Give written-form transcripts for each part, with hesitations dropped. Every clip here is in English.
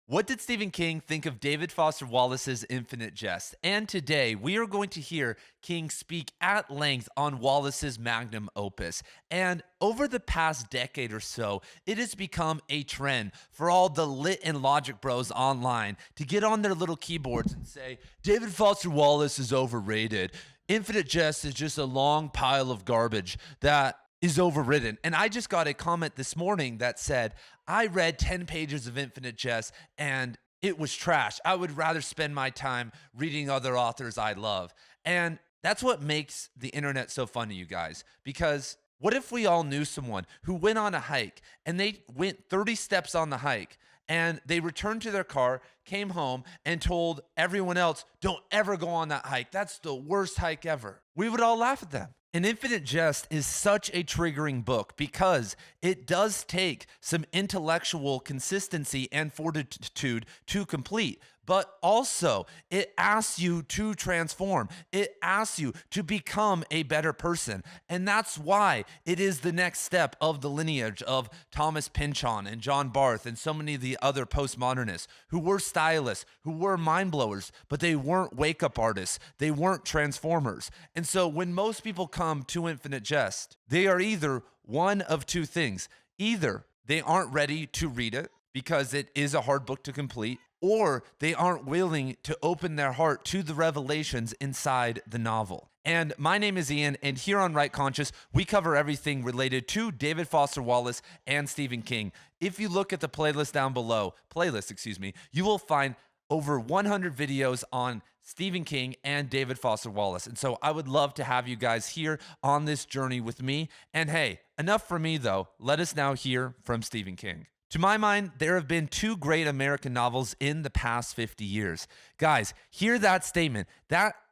What did Stephen King think of David Foster Wallace's Infinite Jest? And today we are going to hear King speak at length on Wallace's magnum opus. And over the past decade or so, it has become a trend for all the lit and logic bros online to get on their little keyboards and say, David Foster Wallace is overrated. Infinite Jest is just a long pile of garbage that is overridden. And I just got a comment this morning that said, I read 10 pages of Infinite Jest and it was trash. I would rather spend my time reading other authors I love. And that's what makes the internet so fun to you guys. Because what if we all knew someone who went on a hike and they went 30 steps on the hike and they returned to their car, came home, and told everyone else, don't ever go on that hike. That's the worst hike ever. We would all laugh at them. An Infinite Jest is such a triggering book because it does take some intellectual consistency and fortitude to complete, but also it asks you to transform. It asks you to become a better person. And that's why it is the next step of the lineage of Thomas Pynchon and John Barth and so many of the other postmodernists who were stylists, who were mind blowers, but they weren't wake up artists. They weren't transformers. And so when most people come to Infinite Jest, they are either one of two things. Either they aren't ready to read it because it is a hard book to complete, or they aren't willing to open their heart to the revelations inside the novel. And my name is Ian, and here on Right Conscious, we cover everything related to David Foster Wallace and Stephen King. If you look at the playlist down below, you will find over 100 videos on Stephen King and David Foster Wallace. And so I would love to have you guys here on this journey with me. And hey, enough for me though. Let us now hear from Stephen King. To my mind, there have been two great American novels in the past 50 years. Guys, hear that statement.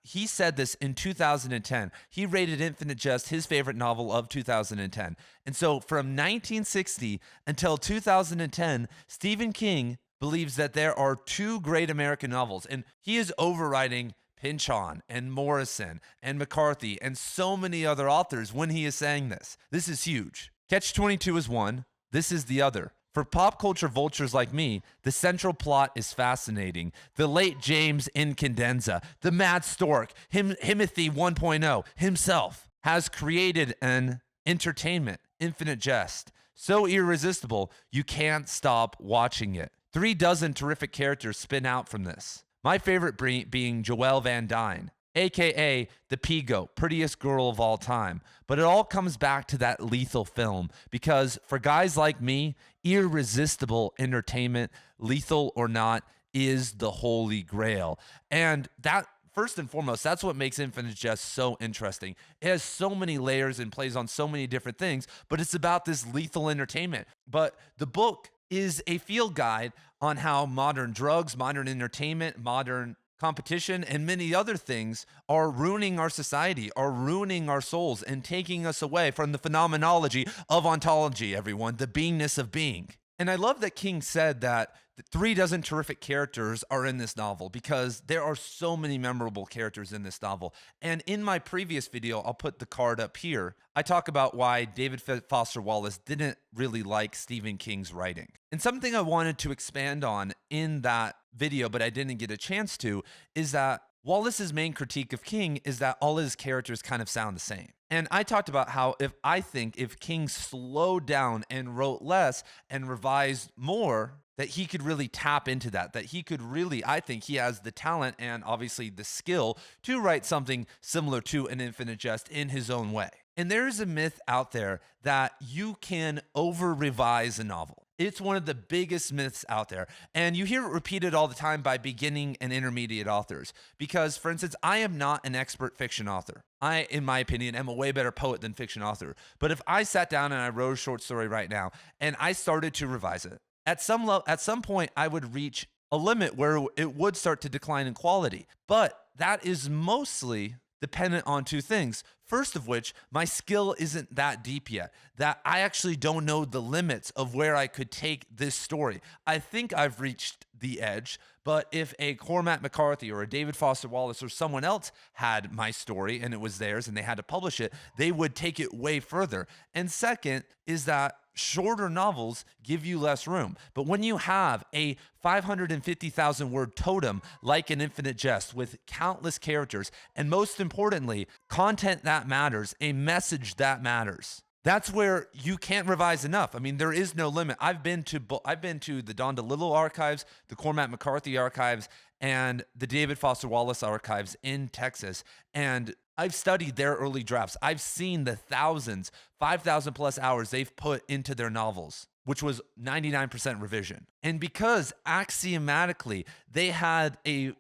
He said this in 2010. He rated Infinite Jest his favorite novel of 2010. And so from 1960 until 2010, Stephen King believes that there are two great American novels, and he is overriding Pynchon and Morrison and McCarthy and so many other authors when he is saying this. This is huge. Catch-22 is one. This is the other. For pop culture vultures like me, the central plot is fascinating. The late James Incandenza, the mad stork, Himothy 1.0 himself, has created an entertainment, Infinite Jest, so irresistible you can't stop watching it. 3 dozen terrific characters spin out from this. My favorite being Joelle Van Dyne, aka the P-Goat, prettiest girl of all time. But it all comes back to that lethal film because for guys like me, irresistible entertainment, lethal or not, is the holy grail. And that, first and foremost, that's what makes Infinite Jest so interesting. It has so many layers and plays on so many different things, but it's about this lethal entertainment. But the book is a field guide on how modern drugs, modern entertainment, modern competition, and many other things are ruining our society, are ruining our souls, and taking us away from the phenomenology of ontology, everyone, the beingness of being. And I love that King said that the 3 dozen terrific characters are in this novel because there are so many memorable characters in this novel. And in my previous video, I'll put the card up here, I talk about why David Foster Wallace didn't really like Stephen King's writing. And something I wanted to expand on in that video, but I didn't get a chance to, is that Wallace's main critique of King is that all his characters kind of sound the same. And I talked about how if King slowed down and wrote less and revised more, that he could really tap into that he could really, I think he has the talent and obviously the skill to write something similar to an Infinite Jest in his own way. And there is a myth out there that you can over-revise a novel. It's one of the biggest myths out there. And you hear it repeated all the time by beginning and intermediate authors. Because, for instance, I am not an expert fiction author. I, in my opinion, am a way better poet than fiction author. But if I sat down and I wrote a short story right now and I started to revise it, at some point I would reach a limit where it would start to decline in quality. But that is mostly dependent on 2 things. First of which, my skill isn't that deep yet, that I actually don't know the limits of where I could take this story. I think I've reached the edge. But if a Cormac McCarthy or a David Foster Wallace or someone else had my story and it was theirs and they had to publish it, they would take it way further. And second is that shorter novels give you less room. But when you have a 550,000 word totem like an Infinite Jest with countless characters, and most importantly, content that matters, a message that matters, that's where you can't revise enough. I mean, there is no limit. I've been to the Don DeLillo archives, the Cormac McCarthy archives, and the David Foster Wallace archives in Texas, and I've studied their early drafts. I've seen the thousands, 5,000 plus hours they've put into their novels, which was 99% revision. And because axiomatically they had a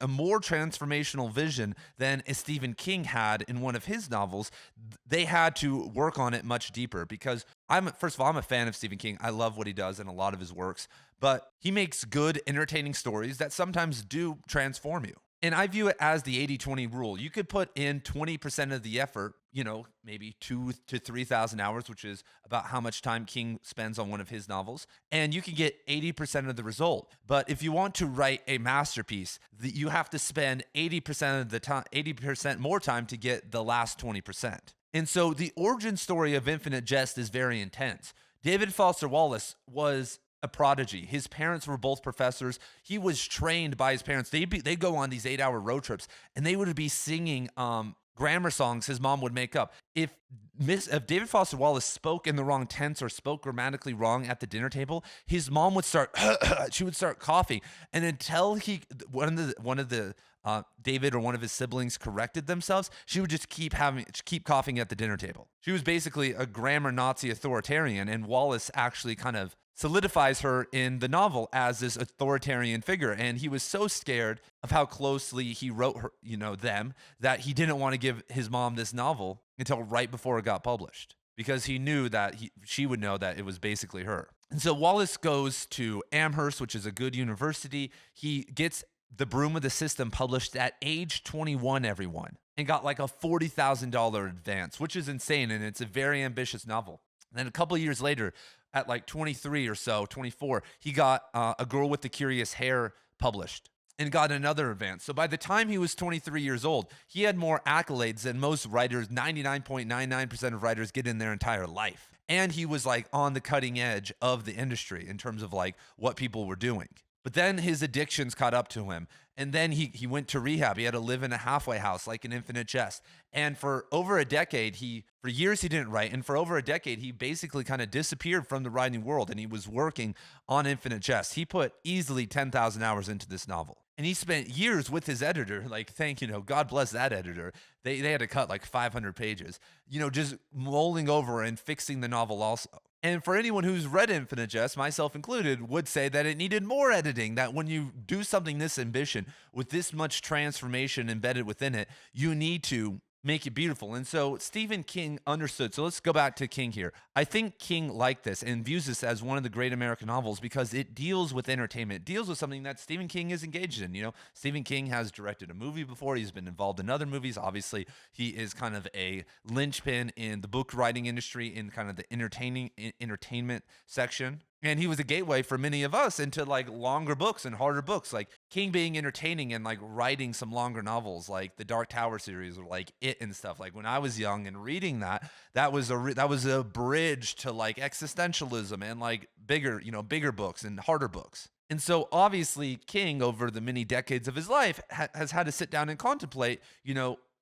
more transformational vision than a Stephen King had in one of his novels, they had to work on it much deeper. Because first of all, I'm a fan of Stephen King. I love what he does in a lot of his works, but he makes good, entertaining stories that sometimes do transform you. And I view it as the 80-20 rule. You could put in 20% of the effort, maybe 2,000 to 3,000 hours, which is about how much time King spends on one of his novels, and you can get 80% of the result. But if you want to write a masterpiece, you have to spend 80% of the time, 80% more time to get the last 20%. And so the origin story of Infinite Jest is very intense. David Foster Wallace was a prodigy. His parents were both professors. He was trained by his parents. They'd go on these 8-hour road trips, and they would be singing grammar songs his mom would make up. If David Foster Wallace spoke in the wrong tense or spoke grammatically wrong at the dinner table, his mom would start she would start coughing, and until one of the David or one of his siblings corrected themselves, she would just keep coughing at the dinner table. She was basically a grammar Nazi authoritarian, and Wallace actually kind of solidifies her in the novel as this authoritarian figure. And he was so scared of how closely he wrote her, them, that he didn't want to give his mom this novel until right before it got published, because he knew that she would know that it was basically her. And so Wallace goes to Amherst, which is a good university. He gets The Broom of the System published at age 21, everyone, and got like a $40,000 advance, which is insane. And it's a very ambitious novel. And then a couple of years later, at like 23 or so, 24, he got A Girl with the Curious Hair published and got another advance. So by the time he was 23 years old, he had more accolades than most writers, 99.99% of writers get in their entire life. And he was like on the cutting edge of the industry in terms of like what people were doing. But then his addictions caught up to him. And then he went to rehab. He had to live in a halfway house like an Infinite Jest. And for over a decade, for years he didn't write. And for over a decade, he basically kind of disappeared from the writing world. And he was working on Infinite Jest. He put easily 10,000 hours into this novel. And he spent years with his editor, like, God bless that editor. They had to cut like 500 pages, just mulling over and fixing the novel also. And for anyone who's read Infinite Jest, myself included, would say that it needed more editing, that when you do something this ambitious with this much transformation embedded within it, you need to make it beautiful. And so Stephen King understood. So let's go back to King here. I think King liked this and views this as one of the great American novels because it deals with entertainment. It deals with something that Stephen King is engaged in. Stephen King has directed a movie before. He's been involved in other movies. Obviously, he is kind of a linchpin in the book writing industry in kind of the entertainment section. And he was a gateway for many of us into like longer books and harder books, like King being entertaining and like writing some longer novels like the Dark Tower series or like It and stuff. Like when I was young and reading that was a bridge to like existentialism and like bigger books and harder books. And so obviously King, over the many decades of his life, has had to sit down and contemplate,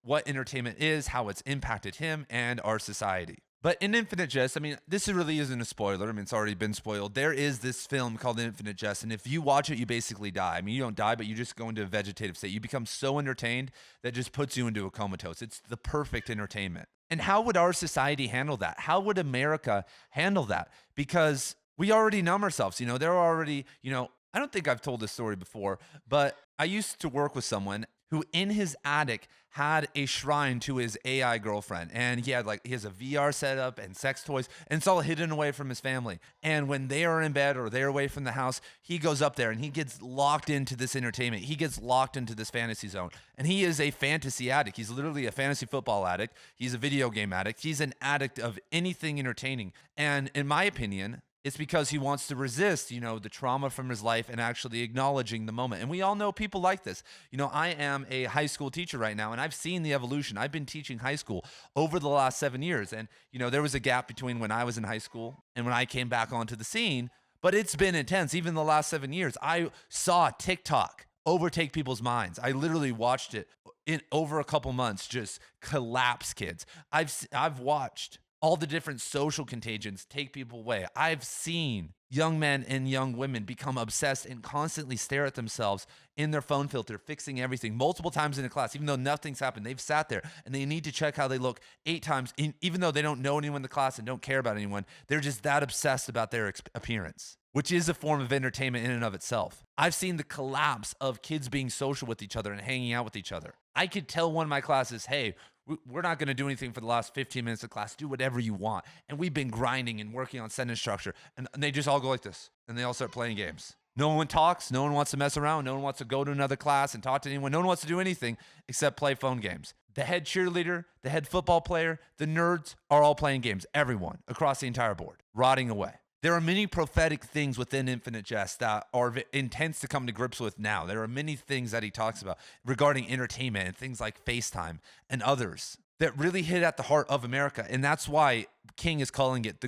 what entertainment is, how it's impacted him and our society. But in Infinite Jest, this really isn't a spoiler. It's already been spoiled. There is this film called Infinite Jest, and if you watch it, you basically die. You don't die, but you just go into a vegetative state. You become so entertained that just puts you into a comatose. It's the perfect entertainment. And how would our society handle that? How would America handle that? Because we already numb ourselves. They're already, I don't think I've told this story before, but I used to work with someone who in his attic had a shrine to his AI girlfriend. And he has a VR setup and sex toys, and it's all hidden away from his family. And when they are in bed or they're away from the house, he goes up there and he gets locked into this entertainment. He gets locked into this fantasy zone. And he is a fantasy addict. He's literally a fantasy football addict. He's a video game addict. He's an addict of anything entertaining. And in my opinion, It's because he wants to resist, the trauma from his life and actually acknowledging the moment. And we all know people like this. I am a high school teacher right now, and I've seen the evolution. I've been teaching high school over the last 7 years. And, there was a gap between when I was in high school and when I came back onto the scene, but it's been intense. Even the last 7 years, I saw TikTok overtake people's minds. I literally watched it in over a couple months just collapse kids. I've watched all the different social contagions take people away. I've seen young men and young women become obsessed and constantly stare at themselves in their phone filter, fixing everything multiple times in a class, even though nothing's happened. They've sat there and they need to check how they look 8 times, even though they don't know anyone in the class and don't care about anyone. They're just that obsessed about their appearance, which is a form of entertainment in and of itself. I've seen the collapse of kids being social with each other and hanging out with each other. I could tell one of my classes, hey, we're not going to do anything for the last 15 minutes of class. Do whatever you want. And we've been grinding and working on sentence structure. And they just all go like this. And they all start playing games. No one talks. No one wants to mess around. No one wants to go to another class and talk to anyone. No one wants to do anything except play phone games. The head cheerleader, the head football player, the nerds are all playing games. Everyone across the entire board, rotting away. There are many prophetic things within Infinite Jest that are intense to come to grips with now. There are many things that he talks about regarding entertainment and things like FaceTime and others that really hit at the heart of America. And that's why King is calling it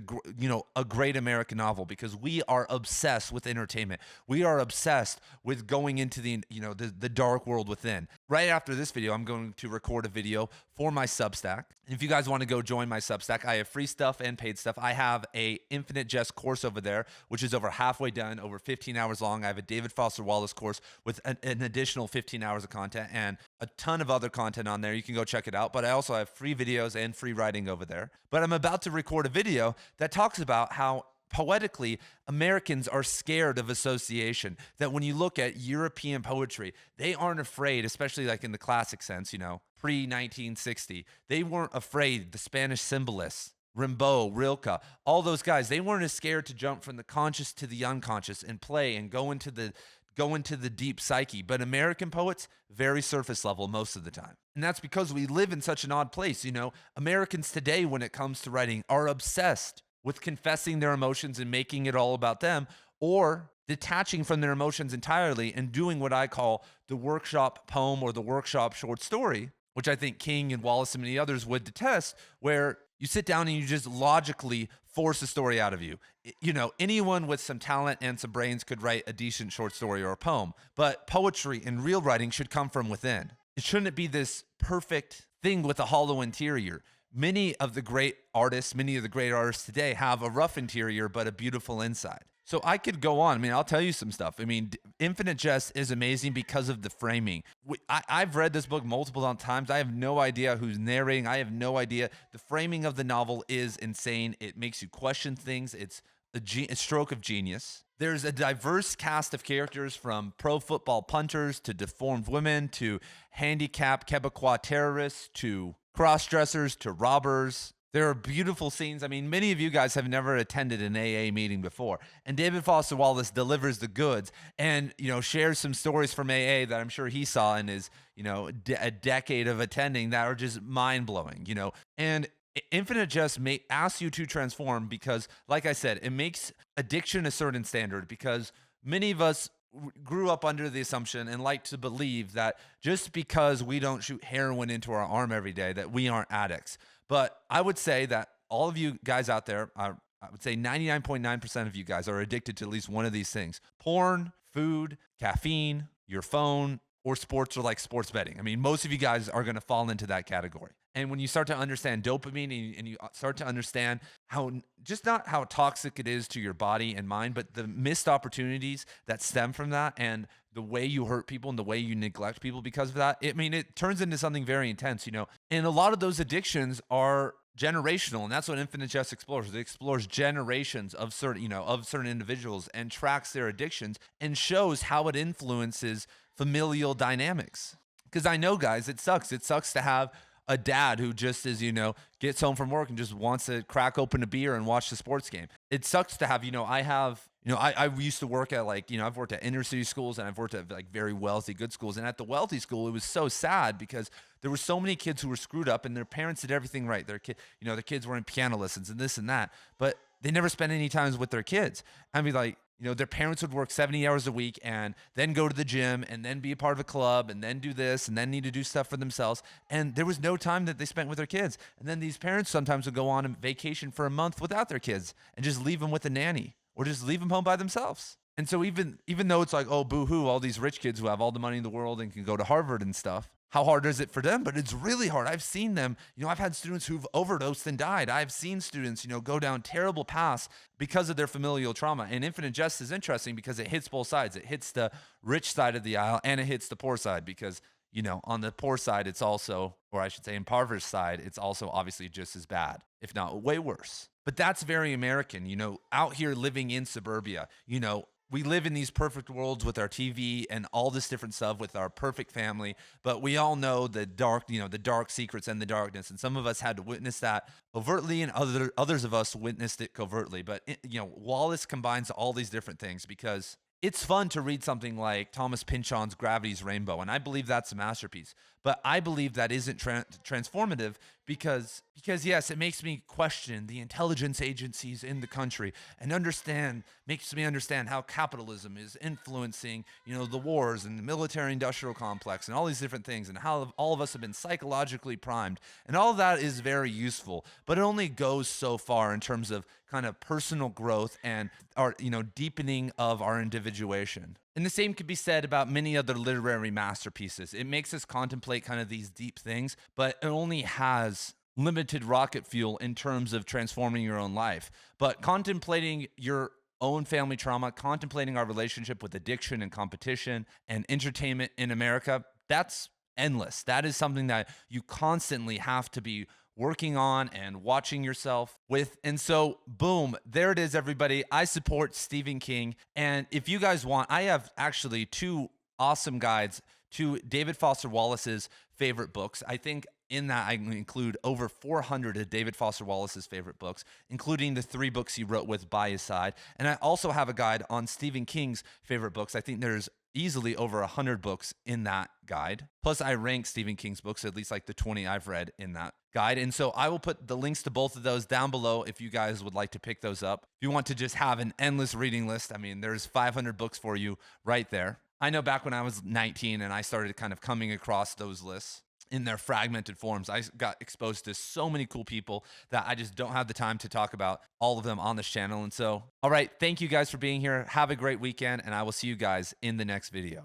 a great American novel, because we are obsessed with entertainment. We are obsessed with going into the dark world within. Right after this video, I'm going to record a video for my Substack. And if you guys want to go join my Substack, I have free stuff and paid stuff. I have a Infinite Jest course over there, which is over halfway done, over 15 hours long. I have a David Foster Wallace course with an additional 15 hours of content and a ton of other content on there. You can go check it out. But I also have free videos and free writing over there. But I'm about to record a video that talks about how poetically Americans are scared of association. That when you look at European poetry, they aren't afraid, especially like in the classic sense, pre-1960. They weren't afraid. The Spanish symbolists, Rimbaud, Rilke, all those guys, they weren't as scared to jump from the conscious to the unconscious and play and go into the deep psyche. But American poets, very surface level most of the time. And that's because we live in such an odd place. Americans today, when it comes to writing, are obsessed with confessing their emotions and making it all about them, or detaching from their emotions entirely and doing what I call the workshop poem or the workshop short story, which I think King and Wallace and many others would detest, where you sit down and you just logically force a story out of you. Anyone with some talent and some brains could write a decent short story or a poem, but poetry and real writing should come from within. It shouldn't be this perfect thing with a hollow interior. Many of the great artists today have a rough interior, but a beautiful inside. So I could go on. I'll tell you some stuff. Infinite Jest is amazing because of the framing. I've read this book multiple times. I have no idea who's narrating. I have no idea. The framing of the novel is insane. It makes you question things. It's a stroke of genius. There's a diverse cast of characters, from pro football punters to deformed women to handicapped Quebecois terrorists to cross-dressers to robbers. There are beautiful scenes. Many of you guys have never attended an AA meeting before. And David Foster Wallace delivers the goods and, shares some stories from AA that I'm sure he saw in his, a decade of attending that are just mind-blowing, And Infinite Jest asks you to transform because, like I said, it makes addiction a certain standard, because many of us grew up under the assumption and like to believe that just because we don't shoot heroin into our arm every day, that we aren't addicts. But I would say that all of you guys out there, I would say 99.9% of you guys are addicted to at least one of these things: porn, food, caffeine, your phone, or sports, or like sports betting. Most of you guys are going to fall into that category. And when you start to understand dopamine and you start to understand not how toxic it is to your body and mind, but the missed opportunities that stem from that, and the way you hurt people and the way you neglect people because of that, it turns into something very intense, And a lot of those addictions are generational, and that's what Infinite Jest explores. It explores generations of certain individuals and tracks their addictions and shows how it influences familial dynamics. Because I know, guys, it sucks. It sucks to have a dad who just gets home from work and just wants to crack open a beer and watch the sports game. It sucks to have, I used to work at I've worked at inner city schools, and I've worked at very wealthy, good schools. And at the wealthy school, it was so sad because there were so many kids who were screwed up and their parents did everything right. Their kids were in piano lessons and this and that. But they never spend any time with their kids. I'd be like, their parents would work 70 hours a week and then go to the gym and then be a part of a club and then do this and then need to do stuff for themselves. And there was no time that they spent with their kids. And then these parents sometimes would go on a vacation for a month without their kids and just leave them with a nanny or just leave them home by themselves. And so even though it's like, oh, boo-hoo, all these rich kids who have all the money in the world and can go to Harvard and stuff, how hard is it for them? But it's really hard. I've seen them. I've had students who've overdosed and died. I've seen students, go down terrible paths because of their familial trauma. And Infinite Jest is interesting because it hits both sides. It hits the rich side of the aisle and it hits the poor side because, on the poor side, it's also, or I should say impoverished side, it's also obviously just as bad, if not way worse. But that's very American, out here living in suburbia, we live in these perfect worlds with our TV and all this different stuff with our perfect family, but we all know the dark, the dark secrets and the darkness. And some of us had to witness that overtly, and others of us witnessed it covertly. But Wallace combines all these different things because it's fun to read something like Thomas Pynchon's Gravity's Rainbow, and I believe that's a masterpiece. But I believe that isn't transformative because yes, it makes me question the intelligence agencies in the country and makes me understand how capitalism is influencing, the wars and the military-industrial complex and all these different things and how all of us have been psychologically primed. And all of that is very useful, but it only goes so far in terms of kind of personal growth and our, deepening of our individuation. And the same could be said about many other literary masterpieces. It makes us contemplate kind of these deep things, but it only has limited rocket fuel in terms of transforming your own life. But contemplating your own family trauma, contemplating our relationship with addiction and competition and entertainment in America, that's endless. That is something that you constantly have to be working on and watching yourself with. And so, boom, there it is, everybody. I support Stephen King. And if you guys want, I have actually 2 awesome guides to David Foster Wallace's favorite books. I think in that I include over 400 of David Foster Wallace's favorite books, including the 3 books he wrote with by his side. And I also have a guide on Stephen King's favorite books. I think there's easily over 100 books in that guide. Plus, I rank Stephen King's books, at least like the 20 I've read in that guide. And so I will put the links to both of those down below if you guys would like to pick those up. If you want to just have an endless reading list, there's 500 books for you right there. I know back when I was 19 and I started kind of coming across those lists in their fragmented forms, I got exposed to so many cool people that I just don't have the time to talk about all of them on this channel. And so, all right, thank you guys for being here. Have a great weekend, and I will see you guys in the next video.